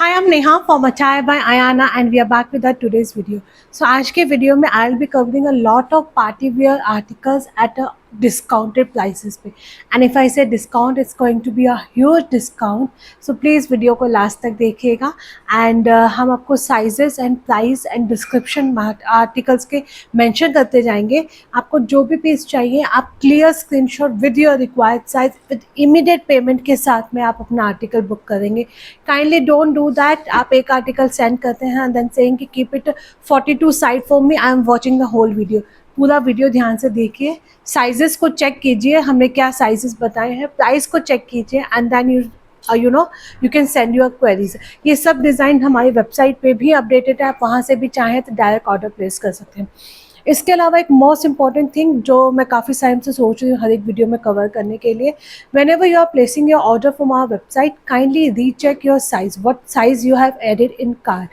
Hi, I'm Neha from Achaya by Ayana and we are back with our today's video. So आज के video में I'll be covering a lot of party wear articles at a discounted prices पे. And if I say discount, it's going to be a huge discount. So please video को last तक देखिएगा and हम आपको sizes and price and description articles के mention करते जाएंगे. आपको जो भी पीस चाहिए आप clear screenshot with your required size with immediate payment के साथ में आप अपना आर्टिकल बुक करेंगे. Kindly don't do that. आप एक आर्टिकल सेंड करते हैं and then saying कि keep it 42 side for me. I am watching the whole video. पूरा वीडियो ध्यान से देखिए, साइजेस को चेक कीजिए, हमने क्या साइजेस बताए हैं, प्राइस को चेक कीजिए and then you can send your queries. ये सब डिज़ाइन हमारी वेबसाइट पे भी अपडेटेड है, आप वहाँ से भी चाहें तो डायरेक्ट ऑर्डर प्लेस कर सकते हैं. इसके अलावा एक मोस्ट इंपॉर्टेंट थिंग जो मैं काफ़ी टाइम से सोच रही हूँ हर एक वीडियो में कवर करने के लिए, whenever you are placing your order from our website, kindly recheck your size, what size you have added in cart.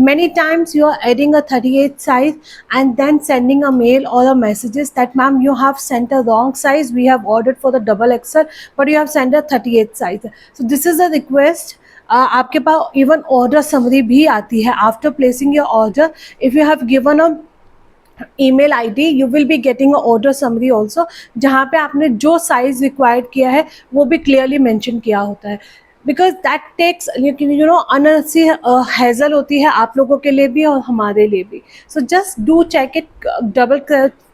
Many times you are adding a 38 size and then sending a mail or a messages that ma'am you have sent a wrong size, we have ordered for the double XL but you have sent a 38 size. So this is a request. आपके पास even order summary भी आती है after placing your order. If you have given a email ID you will be getting a order summary also, जहाँ पे आपने जो size required किया है वो भी क्लियरली मेंशन किया होता है. बिकॉज दैट टेक्स अनसी हैज़ल होती है आप लोगों के लिए भी और हमारे लिए भी. So just do check it, double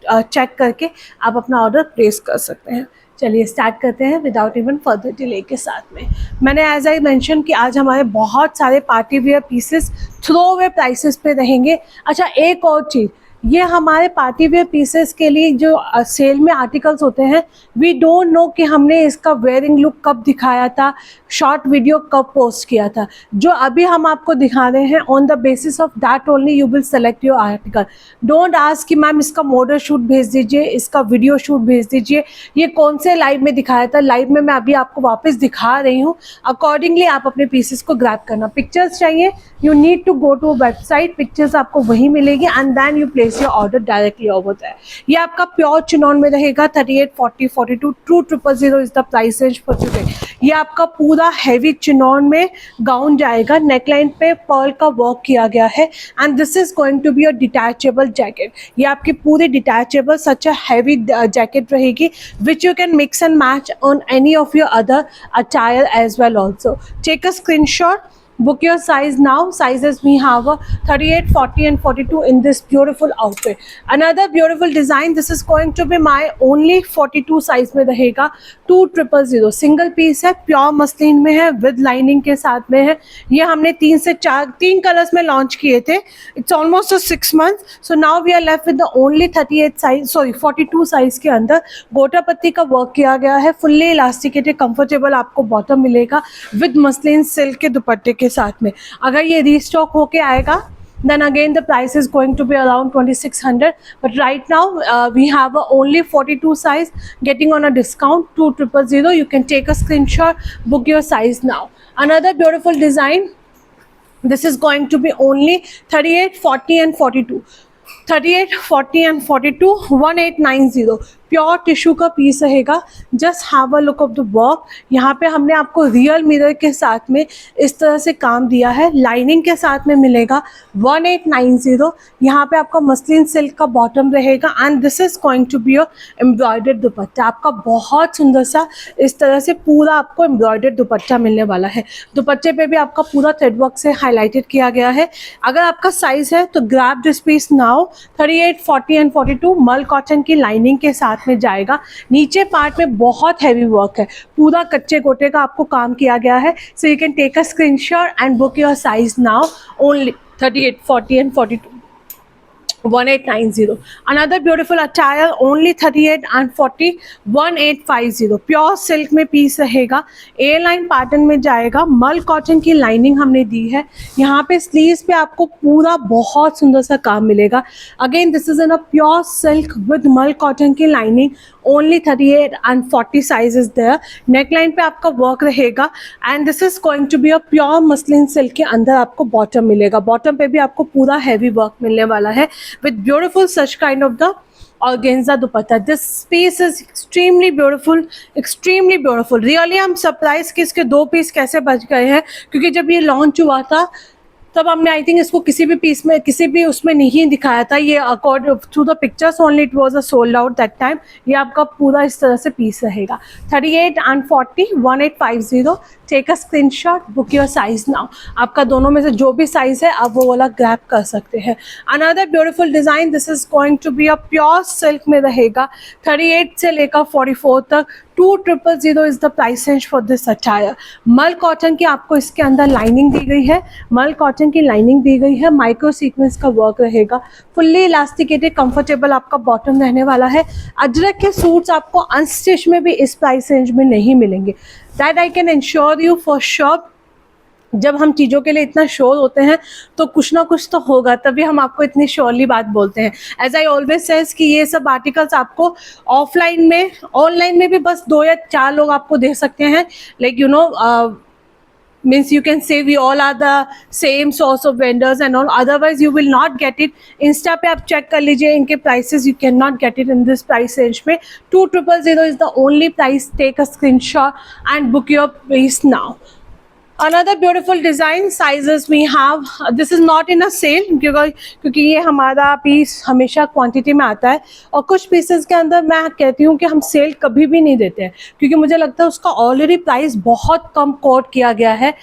check करके आप अपना ऑर्डर प्लेस कर सकते हैं. चलिए स्टार्ट करते हैं विदाउट इवन फर्दर डिले के साथ में. मैंने एज आई मेंशन कि आज हमारे बहुत सारे party wear pieces throw away prices पे रहेंगे. अच्छा, एक और चीज़, ये हमारे पार्टी वेयर पीसेस के लिए जो सेल में आर्टिकल्स होते हैं, वी डोंट नो कि हमने इसका वेयरिंग लुक कब दिखाया था, शॉर्ट वीडियो कब पोस्ट किया था. जो अभी हम आपको दिखा रहे हैं on the basis of that only you will select your article. Don't ask कि मैम इसका मॉडल शूट भेज दीजिए, इसका वीडियो शूट भेज दीजिए, ये कौन से लाइव में दिखाया था. लाइव में मैं अभी आपको वापस दिखा रही हूँ, अकॉर्डिंगली आप अपने पीसेस को ग्रैब करना. पिक्चर्स चाहिए, you need to go to website, pictures आपको वहीं मिलेगी and then you place your order directly over there. ये आपका प्योर चिनॉन में रहेगा. 38, 40, 42, 2000 is the price range for today. ये आपका पूरा हैवी चिनॉन में गाउन जाएगा, नेकलाइन पे पर्ल का वर्क किया गया है and this is going to be a detachable jacket. ये आपकी पूरी detachable such a heavy jacket रहेगी which you can mix and match on any of your other attire as well also. Take a screenshot, book your size now. Sizes we have 38, 40 and 42 in this beautiful outfit. Another beautiful design, this is going to be my only 42 size में रहेगा. 2000 single piece है, pure muslin में है, with lining के साथ में है. ये हमने 3 कलर्स में लॉन्च किए थे. It's almost 6 months. So now we are left with the only 42 size के अंदर गोटा पत्ती का वर्क किया गया है. फुल्ली इलास्टिकेटेड कंफर्टेबल आपको बॉटम मिलेगा विद मसलिन सिल्क के दुपट्टे के साथ में. अगर ये रीस्टॉक होके आएगा then again the price is going to be around 2600, but right now we have only 42 size getting on a discount 2000. You can take a screenshot, book your size now. Another beautiful design, this is going to be only 38, 40 and 42. 38, 40 and 42, 1890. Pure tissue का piece रहेगा. Just have a look of the work. यहाँ पे हमने आपको real mirror के साथ में इस तरह से काम दिया है, लाइनिंग के साथ में मिलेगा. 1890. यहाँ पे आपका मसलिन सिल्क का बॉटम रहेगा and this is going to be a embroidered dupatta. आपका बहुत सुंदर सा इस तरह से पूरा आपको एम्ब्रॉयडर्ड दुपट्टा मिलने वाला है. दुपट्टे पे भी आपका पूरा थ्रेड वर्क से हाईलाइटेड किया गया है. अगर आपका साइज है तो grab this piece now. 38, 40 and 42 मल कॉटन की लाइनिंग के साथ में जाएगा. नीचे पार्ट में बहुत हैवी वर्क है, पूरा कच्चे गोटे का आपको काम किया गया है. So you can take a screenshot and book your size now. Only 38, 40 and 42, 1890. Another beautiful attire, only 38 and 40, 1850. Pure silk में पीस रहेगा, ए लाइन पैटर्न में जाएगा. मल कॉटन की लाइनिंग हमने दी है. यहाँ पे स्लीव्स पे आपको पूरा बहुत सुंदर सा काम मिलेगा. Again this is in a pure silk with mul cotton की lining. Only 38 and 40 size is there. Neckline पे आपका वर्क रहेगा and this is going to be a pure muslin silk के अंदर आपको बॉटम मिलेगा. बॉटम पे भी आपको पूरा हैवी वर्क मिलने वाला है with beautiful such kind of the organza dupatta. This piece is extremely beautiful, extremely beautiful. Really हम सरप्राइज कि इसके 2 पीस कैसे बच गए हैं, क्योंकि जब ये लॉन्च हुआ था तब हमने आई थिंक इसको किसी भी पीस में, किसी भी उसमें नहीं दिखाया था। ये according through the pictures only it was a sold out that time. ये आपका पूरा इस तरह से पीस रहेगा। 38 and 40 1850। Take a screenshot, book your size now. आपका दोनों में से जो भी साइज है आप वो वाला ग्रैब कर सकते हैं। Another beautiful design, this is going to be a pure silk में रहेगा। 38 से लेकर 44 तक 2000 is the price range for this attire. Mul cotton की आपको इसके अंदर लाइनिंग दी गई है, मल कॉटन की लाइनिंग दी गई है, माइक्रो सीक्वेंस का वर्क रहेगा, फुल्ली इलास्टिकेटेड कंफर्टेबल आपका बॉटम रहने वाला है। अजरक के सूट्स आपको अनस्टिच में भी इस प्राइस रेंज में नहीं मिलेंगे। That I can ensure you for sure. जब हम चीज़ों के लिए इतना श्योर होते हैं तो कुछ ना कुछ तो होगा, तभी हम आपको इतनी श्योरली बात बोलते हैं। एज आई ऑलवेज सेज कि ये सब आर्टिकल्स आपको ऑफलाइन में, ऑनलाइन में भी बस 2 या 4 लोग आपको दे सकते हैं। Like you know means you can say we all are the same source of vendors and all, otherwise you will not get it. Insta पे आप check कर लीजिए इनके prices, you cannot get it in this price range में। 2000 is the only price। Take a screenshot and book your place now। Another beautiful design, sizes we have, this is not in a sale क्योंकि ये हमारा piece हमेशा quantity में आता है, और कुछ पीसेस के अंदर मैं कहती हूँ कि हम सेल कभी भी नहीं देते हैं, क्योंकि मुझे लगता है उसका ऑलरेडी प्राइस बहुत कम कोट किया गया है,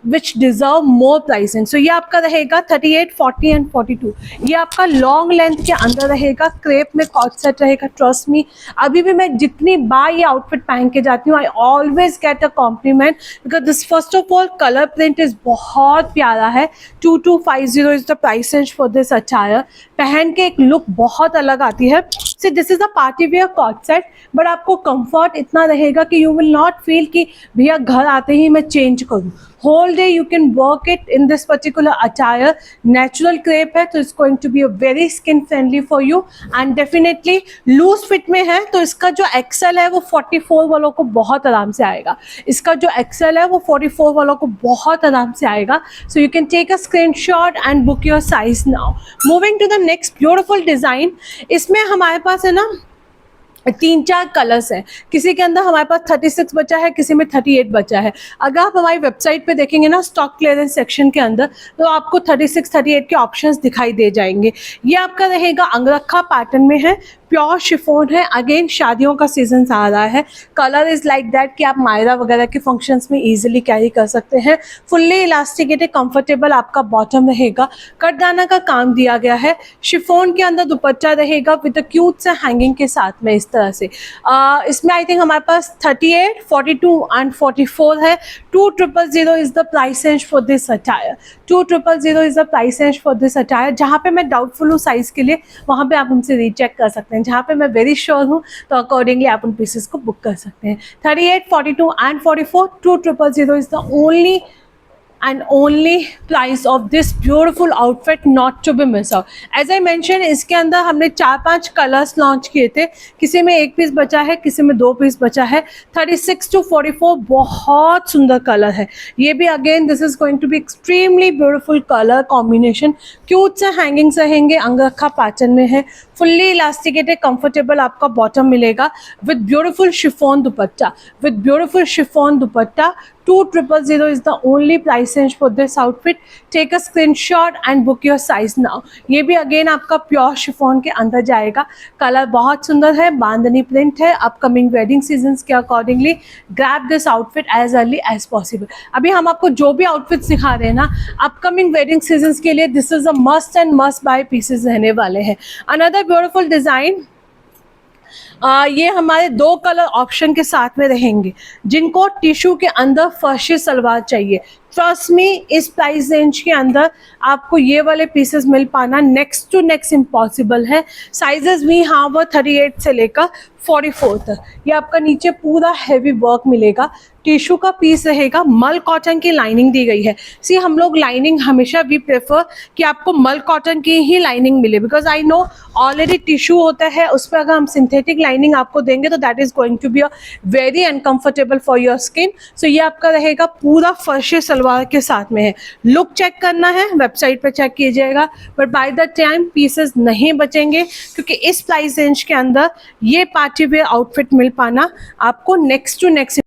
विच डिजर्व मोर प्राइसिंग। सो ये आपका रहेगा 38, 40 एंड 42। ये आपका लॉन्ग लेंथ के अंदर रहेगा, क्रेप में कॉट सेट रहेगा। ट्रस्ट मी, अभी भी मैं जितनी बार ये आउटफिट पहन के जाती हूँ I always get a compliment, because this first of all colour print is बहुत प्यारा है। 2250 is the price range for this attire. पहन के एक लुक बहुत अलग आती है। See this is a party wear coat set, but आपको कंफर्ट इतना रहेगा कि यू विल नॉट फील कि भैया घर आते ही मैं चेंज करूँ। whole day you can work it in this particular attire। natural crepe है तो it's going to be a very skin friendly for you, and definitely loose fit में है तो इसका जो XL है वो 44 वालों को बहुत आराम से आएगा। इसका जो XL है वो 44 वालों को बहुत आराम से आएगा। so you can take a screenshot and book your size now। moving to the next beautiful design, इसमें हमारे पास है ना 3-4 कलर्स हैं। किसी के अंदर हमारे पास 36 बचा है, किसी में 38 बचा है। अगर आप हमारी वेबसाइट पे देखेंगे ना स्टॉक क्लियरेंस सेक्शन के अंदर, तो आपको 36, 38 के ऑप्शंस दिखाई दे जाएंगे। ये आपका रहेगा अंगरखा पैटर्न में है, प्योर शिफॉन है। अगेन शादियों का सीजन आ रहा है, कलर इज लाइक दैट कि आप मायरा वगैरह के फंक्शंस में इजीली कैरी कर सकते हैं। फुल्ली इलास्टिकेटेड कंफर्टेबल आपका बॉटम रहेगा, कटदाना का काम दिया गया है। शिफॉन के अंदर दुपट्टा रहेगा विद क्यूट से हैंगिंग के साथ में इस तरह से। इसमें आई थिंक हमारे पास 38, 42 एंड 44 है। 2000 is the price range for this attire. 2000 is the price range for this attire. जहाँ पे मैं डाउटफुल हूँ साइज के लिए, वहाँ पे आप हमसे रीचेक कर सकते हैं। जहाँ पे मैं वेरी श्योर हूँ तो अकॉर्डिंगली आप उन पीसेस को बुक कर सकते हैं। 38, 42 and 44, 2000 is the only and only price of this beautiful outfit not to be miss out। as I mentioned, इसके अंदर हमने 4-5 कलर्स लॉन्च किए थे, किसी में 1 पीस बचा है, किसी में 2 पीस बचा है। 36 to 44 बहुत सुंदर कलर है। ये भी again this is going to be extremely beautiful colour combination. Cute से हैंगिंग्स रहेंगे, अंगरखा पैटर्न में है, फुल्ली इलास्टिकेटेड कंफर्टेबल आपका बॉटम मिलेगा with beautiful chiffon dupatta, with beautiful chiffon dupatta. 2000 is the only price range for this outfit। take a screenshot and book your size now। ये भी again आपका pure chiffon के अंदर जाएगा। कलर बहुत सुंदर है, बांधनी प्रिंट है। अपकमिंग वेडिंग सीजन्स के accordingly grab this outfit as early as possible. अभी हम आपको जो भी आउटफिट्स दिखा रहे हैं ना, अपकमिंग वेडिंग सीजन्स के लिए this is a must and must buy pieces रहने वाले हैं। अनदर ब्यूटीफुल डिजाइन, ये हमारे 2 कलर ऑप्शन के साथ में रहेंगे। जिनको टिश्यू के अंदर फर्शी सलवार चाहिए, ट्रस्ट मी इस प्राइस रेंज के अंदर आपको ये वाले पीसेस मिल पाना नेक्स्ट टू नेक्स्ट इम्पॉसिबल है। साइजेस भी हाँ वो 38 से लेकर 44 तक। ये आपका नीचे पूरा हैवी वर्क मिलेगा, टिश्यू का पीस रहेगा, मल कॉटन की लाइनिंग दी गई है। सी हम लोग लाइनिंग हमेशा भी प्रेफर कि आपको मल कॉटन की ही लाइनिंग मिले, because I know already tissue होता है, उस पर अगर हम सिंथेटिक लाइनिंग आपको देंगे तो that is going to be a very uncomfortable for your skin. So ये आपका रहेगा पूरा फर्शी सलवार के साथ में है। लुक चेक करना है वेबसाइट पे चेक कीजिएगा, but by the time pieces नहीं बचेंगे, क्योंकि इस प्राइस रेंज के अंदर ये पार्टी वेयर आउटफिट मिल पाना आपको next to next.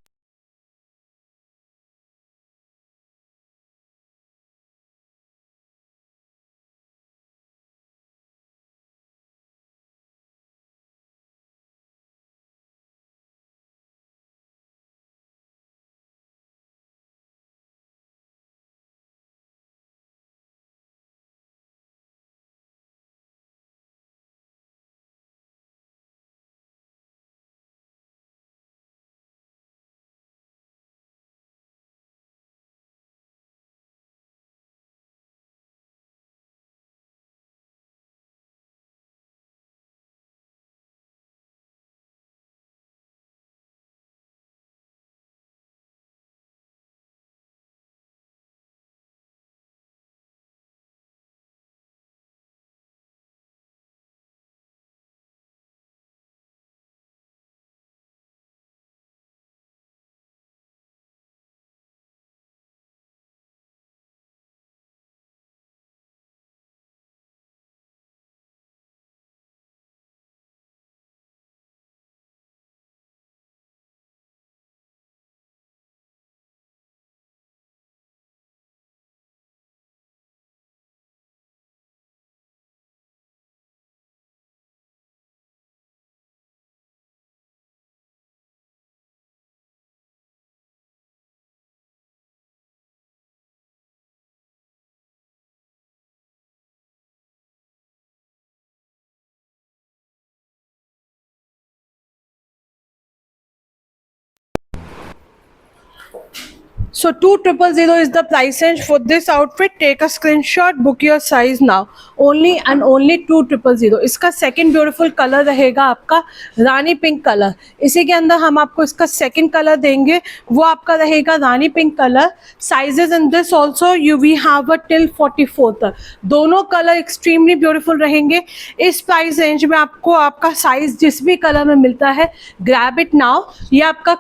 So 2000 is the price range for this outfit. Take a screenshot, book your size now. Only and only 2000. इसका सेकंड ब्यूटीफुल कलर रहेगा आपका रानी पिंक कलर। इसी के अंदर हम आपको इसका सेकंड कलर देंगे, वो आपका रहेगा rani pink colour. Sizes in this also you we have a till 44 तक। दोनों कलर एक्सट्रीमली ब्यूटीफुल रहेंगे। इस प्राइस रेंज में आपको आपका साइज जिस भी कलर में मिलता है, ग्रैब इट नाउ। ये आपका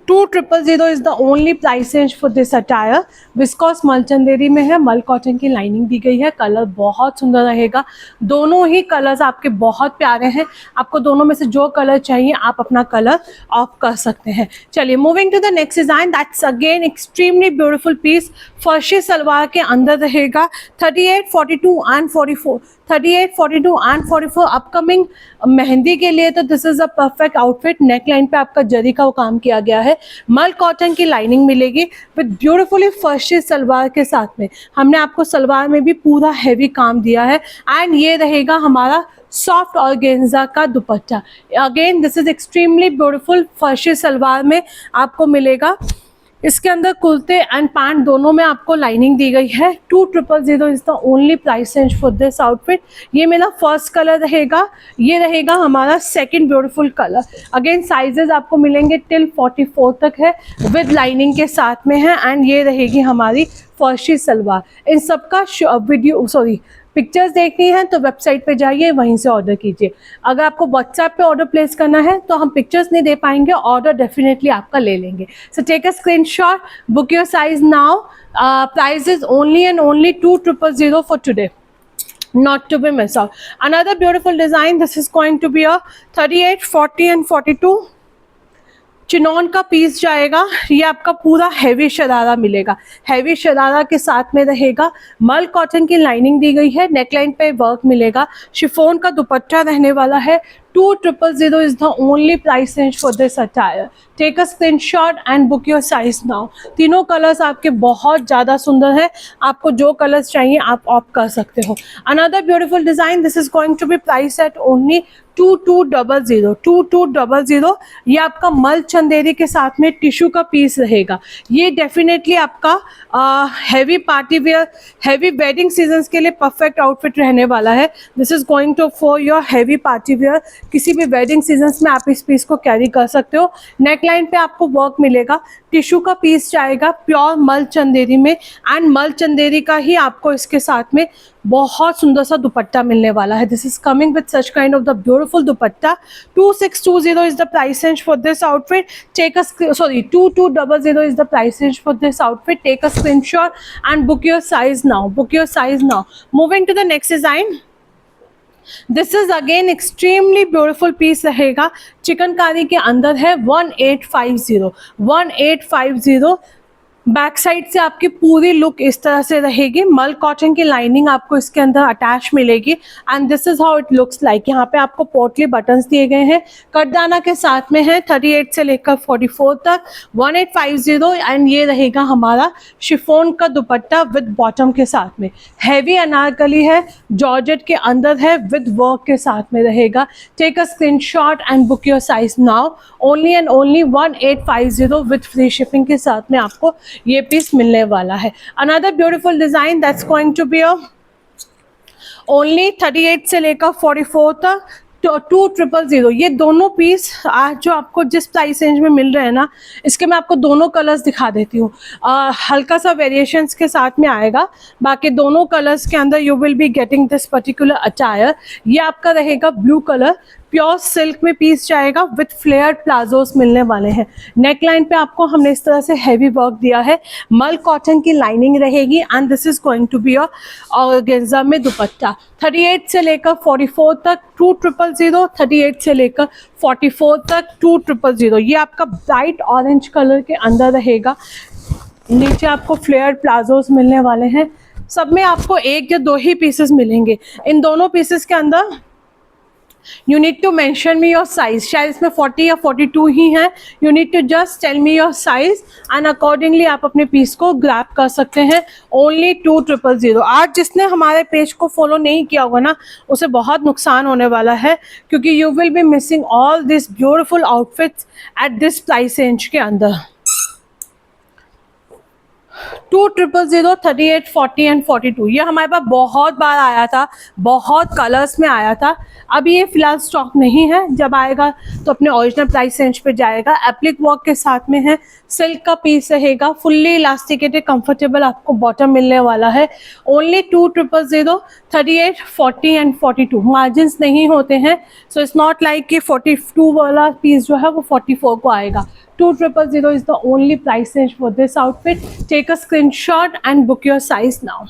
two 000 is the only price range for this attire. Viscose mul Chanderi में है, मल कॉटन की लाइनिंग दी गई है। कलर बहुत सुंदर रहेगा, दोनों ही कलर्स आपके बहुत प्यारे हैं। आपको दोनों में से जो कलर चाहिए आप अपना कलर ऑफ कर सकते हैं। चलिए moving to the next design, that's again extremely beautiful piece. Farshi salwar के अंदर रहेगा 38, 42 एंड 44। 38, 42 एंड 44 अपकमिंग मेहंदी के लिए तो this is a perfect outfit. Neck line पे आपका जरी का वो काम किया गया है। मल कॉटन की लाइनिंग मिलेगी विद ब्यूटीफुली फर्शी सलवार के साथ में। हमने आपको सलवार में भी पूरा हैवी काम दिया है। एंड ये रहेगा हमारा सॉफ्ट ऑर्गेन्जा का dupatta. Again this is extremely beautiful. Farshi salwar में आपको मिलेगा, इसके अंदर कुर्ते एंड पैंट दोनों में आपको लाइनिंग दी गई है। 2000 is the only price range for this outfit. ये मेरा फर्स्ट कलर रहेगा, ये रहेगा हमारा second beautiful colour. Again sizes आपको मिलेंगे टिल 44 तक है, विद लाइनिंग के साथ में है। एंड ये रहेगी हमारी फर्शी सलवार। इन सबका पिक्चर्स देखनी है तो वेबसाइट पे जाइए, वहीं से ऑर्डर कीजिए। अगर आपको व्हाट्सएप पे ऑर्डर प्लेस करना है तो हम पिक्चर्स नहीं दे पाएंगे, ऑर्डर डेफिनेटली आपका ले लेंगे। So take a screenshot, book your size now. Price is only and only 2000 for today, not to be missed out. Another beautiful design, this is going to be a 38, 40 and 42 chinon का piece जाएगा। ये आपका पूरा heavy sharara मिलेगा, heavy sharara के साथ में रहेगा। मल कॉटन की लाइनिंग दी गई है, नेकलाइन पे वर्क मिलेगा। शिफॉन का दुपट्टा रहने वाला है। 2000 is the only price range for this attire. Take a screenshot and book your size now. तीनों कलर्स आपके बहुत ज़्यादा सुंदर हैं, आपको जो कलर्स चाहिए आप ऑप्ट कर सकते हो। Another beautiful design, this is going to be priced at only 2200। 2200 ये आपका मल चंदेरी के साथ में टिश्यू का पीस रहेगा। ये डेफिनेटली आपका heavy party wear, heavy wedding seasons के लिए परफेक्ट आउटफिट रहने वाला है। This is going to for your heavy party wear. किसी भी वेडिंग सीजन्स में आप इस पीस को कैरी कर सकते हो। नेक लाइन पे आपको वर्क मिलेगा, टिश्यू का पीस जाएगा प्योर मल चंदेरी में, एंड मल चंदेरी का ही आपको इसके साथ में बहुत सुंदर सा दुपट्टा मिलने वाला है। This is coming with such kind of the beautiful dupatta. 2620 is the price range for this outfit. Take a 2200 is the price range for this outfit. Take a screenshot and book your size now. Book your size now. Moving to the next design. This is again extremely beautiful piece रहेगा, चिकनकारी के अंदर है। 1850 back side से आपकी पूरी look इस तरह से रहेगी। मल कॉटन की लाइनिंग आपको इसके अंदर अटैच मिलेगी, and this is how it looks like. यहाँ पे आपको पोटली बटन्स दिए गए हैं, कटदाना के साथ में है। 38 से लेकर 44 तक 1850, एंड ये रहेगा हमारा शिफॉन का दुपट्टा विद बॉटम के साथ में। हैवी अनारकली है, जॉर्जेट के अंदर है, विद वर्क के साथ में रहेगा। Take a screenshot and book your size now. Only and only 1850 with free shipping के साथ में आपको ये पीस मिलने वाला है। Another beautiful design that's going to be only 38 से लेकर 44 तक 2000। ये दोनों पीस आज जो आपको जिस प्राइस रेंज में मिल रहे हैं ना, इसके मैं आपको दोनों कलर्स दिखा देती हूँ। हल्का सा वेरिएशंस के साथ में आएगा, बाकी दोनों कलर्स के अंदर you will be getting this particular attire. ये आपका रहेगा ब्लू कलर, प्योर सिल्क में पीस जाएगा, विथ फ्लेयर प्लाजोस मिलने वाले हैं। नेक लाइन पे आपको हमने इस तरह से हैवी वर्क दिया है, मल कॉटन की लाइनिंग रहेगी, and this is going to be organza में दुपट्टा। 38 से लेकर 44 तक 2000, 38 से लेकर 44 तक 2000। ये आपका ब्राइट ऑरेंज कलर के अंदर रहेगा। नीचे आपको फ्लेयर प्लाजोस मिलने वाले हैं। सब में आपको एक या दो ही पीसेस मिलेंगे। इन दोनों पीसेस के अंदर you need to mention me your size। शायद इसमें 40 या 42 ही हैं। you need to just tell me your size and accordingly आप अपने पीस को ग्रैब कर सकते हैं। only 2000। आज जिसने हमारे पेज को फॉलो नहीं किया होगा ना, उसे बहुत नुकसान होने वाला है, क्योंकि you will be missing all these beautiful outfits at this price range के अंदर। 2000, 38, 40 एंड 42 ये हमारे पास बहुत बार आया था, बहुत कलर्स में आया था। अभी ये फिलहाल स्टॉक नहीं है, जब आएगा तो अपने ओरिजिनल प्राइस रेंज पे जाएगा। एप्लिक वर्क के साथ में है, सिल्क का पीस रहेगा, फुल्ली इलास्टिकेटेड कंफर्टेबल आपको बॉटम मिलने वाला है। Only 2000, 38, 40 and 42। मार्जिन नहीं होते हैं, सो इट्स नॉट लाइक कि 42 वाला पीस जो है वो 44 को आएगा। 2000 is the only price range for this outfit. Take a screenshot and book your size now.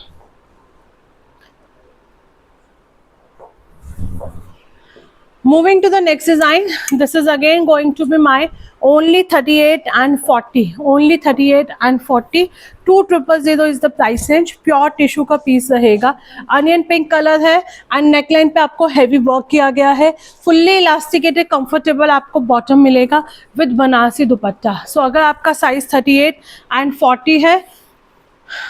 Moving to the next design, this is again going to be my only 38 and 40, only 38 and 40, 2000 is the price range। Pure tissue का piece रहेगा, onion pink colour है, and neckline पे आपको heavy work किया गया है। Fully elasticated comfortable आपको bottom मिलेगा विद बनारसी दुपट्टा। सो अगर आपका साइज 38 एंड 40 है,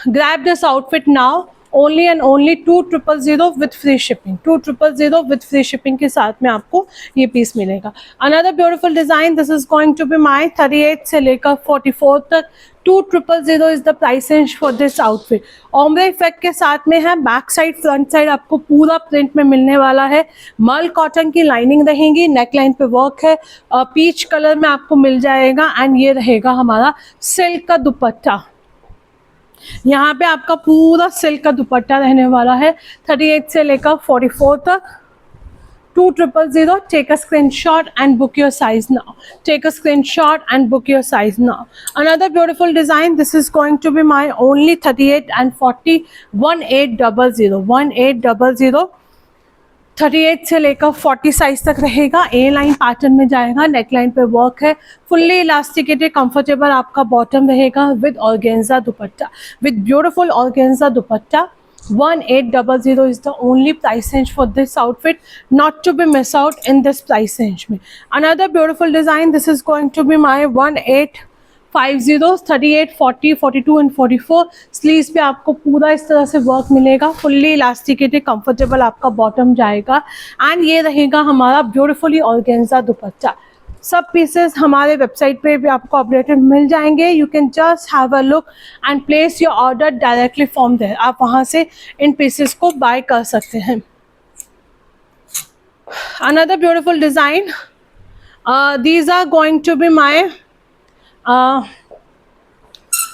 grab this outfit now. Only and only 2000 with free shipping. 2000 with free shipping के साथ में आपको ये पीस मिलेगा। Another beautiful design, this is going to be माई 38 से लेकर 44 तक 2000 is the price range for this outfit. Ombre effect के साथ में है, बैक साइड फ्रंट साइड आपको पूरा प्रिंट में मिलने वाला है। मल कॉटन की लाइनिंग रहेगी, नेक लाइन पे वर्क है, पीच कलर में आपको मिल जाएगा, एंड ये रहेगा हमारा सिल्क का दुपट्टा। यहाँ पे आपका पूरा सिल्क का दुपट्टा रहने वाला है। 38 से लेकर 44 तक 2000। Take a screenshot and book your size now. Take a screenshot and book your size now. Another beautiful design. This is going to be my only 38 and 40, 1800, 1800। 38 से लेकर 40 साइज तक रहेगा। ए लाइन पैटर्न में जाएगा, नेक लाइन पे work है, fully elasticated comfortable आपका bottom रहेगा with organza dupatta, with beautiful organza dupatta. 1800 is the only price range for this outfit, not to be miss out in this price range में। Another beautiful design, this is going to be my 1850, 38, 40, 42 and 44। Sleeves पे आपको पूरा इस तरह से work मिलेगा, fully elasticated comfortable आपका bottom जाएगा, एंड ये रहेगा हमारा ब्यूटीफुली ऑर्गेन्जा दुपट्टा। सब पीसेस हमारे वेबसाइट पे भी आपको अपडेटेड मिल जाएंगे। You can just have a look and place your order directly from there. आप वहाँ से इन पीसेस को बाय कर सकते हैं। Another beautiful design. These are going to be my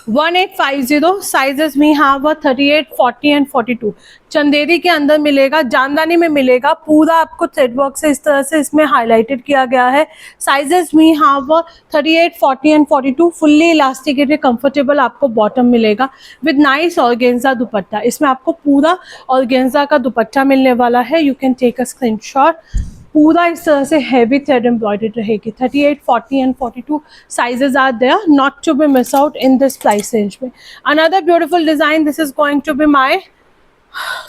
1850 sizes we have 38, 40 and 42। चंदेरी के अंदर मिलेगा, जानदानी में मिलेगा, पूरा आपको थ्रेड वर्क से इस तरह से इसमें हाईलाइटेड किया गया है। Sizes we have 38, 40 and 42। Fully elasticated comfortable आपको बॉटम मिलेगा विद नाइस ऑर्गेन्जा दुपट्टा। इसमें आपको पूरा ऑर्गेन्जा का दुपट्टा मिलने वाला है। You can take a screenshot. पूरा इस तरह से हैवी थ्रेड एम्ब्रॉयडर्ड रहेगी। 38, 40 and 42 sizes are there, not to be miss out in this price range में। Another beautiful design, this is going to be my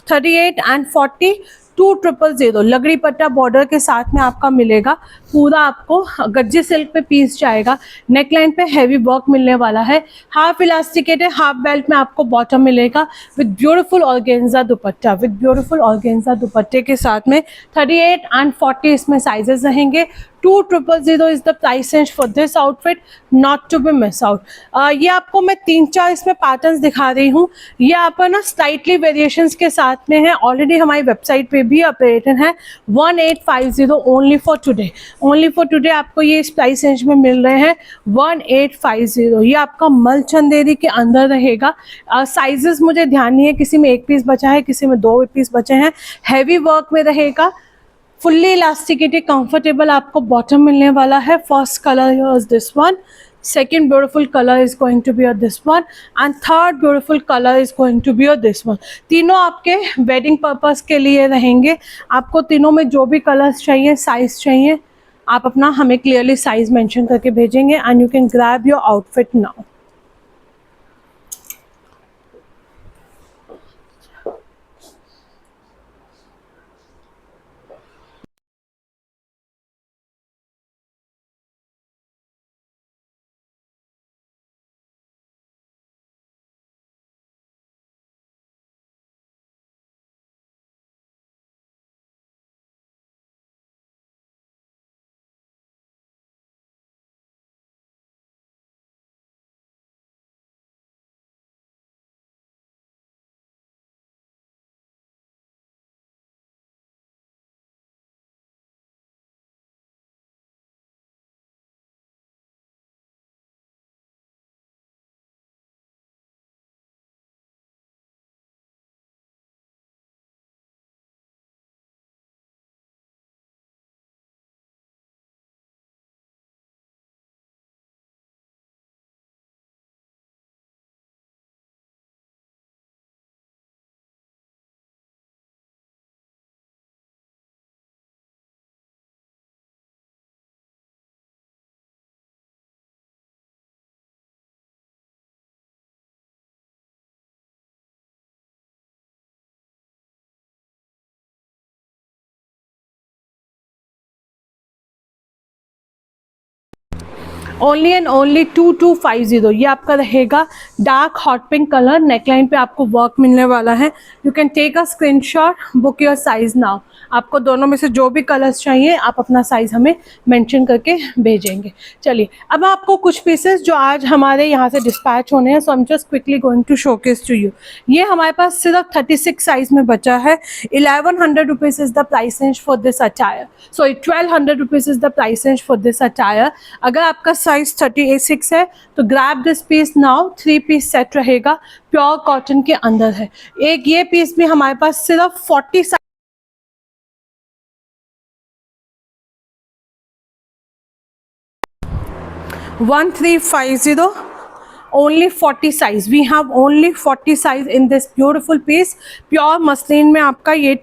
38 and 40, 2000 लगड़ी पट्टा border के साथ में आपका मिलेगा। पूरा आपको गज्जे सिल्क पे पीस जाएगा। नेकलाइन पे हैवी वर्क मिलने वाला है। हाफ इलास्टिकेटेड हाफ बेल्ट में आपको बॉटम मिलेगा with beautiful organza dupatta. With beautiful organza दुपट्टे के साथ में 38 एंड 40 इसमें साइजेस रहेंगे। 2000 is the price range for this outfit, not to be miss out. ये आपको मैं 3-4 इसमें पैटर्न्स दिखा रही हूँ। ये आपका ना स्लाइटली वेरिएशंस के साथ में है। ऑलरेडी हमारी वेबसाइट पे भी अपडेटेड है। 1850 only for today. Only for today आपको ये इस प्राइस रेंज में मिल रहे हैं 1850। ये आपका मल चंदेरी के अंदर रहेगा। साइजेस मुझे ध्यान नहीं है, किसी में 1 पीस बचा है, किसी में 2 पीस बचे हैं। हैवी वर्क में रहेगा। फुल्ली इलास्टिकेटेड कंफर्टेबल आपको बॉटम मिलने वाला है। First colour is this one, second beautiful color is going to be this one, and third beautiful color is going to be this one। तीनों आपके वेडिंग पर्पस के लिए रहेंगे। आपको तीनों में जो भी कलर्स चाहिए, साइज चाहिए, आप अपना हमें क्लियरली साइज मेंशन करके भेजेंगे and you can grab your outfit now. Only and only 2250। ये आपका रहेगा dark hot pink colour. Neckline पे आपको वर्क मिलने वाला है। You can take a screenshot, book your size now. आपको दोनों में से जो भी कलर्स चाहिए आप अपना साइज हमें मेंशन करके भेजेंगे। चलिए अब आपको कुछ पीसेस जो आज हमारे यहाँ से डिस्पैच होने हैं, so I am just quickly going to showcase to you. ये हमारे पास सिर्फ 36 साइज में बचा है। 1100 rupees is the price range for this attire. So 1200 rupees is the price range for this attire. अगर आपका साइज 36 है तो grab this piece now. 3 piece set रहेगा, प्योर कॉटन के अंदर है। एक ये पीस भी हमारे पास सिर्फ 40 1350 only 40 size। we have only 40 size in this beautiful piece। Pure muslin में आपका ये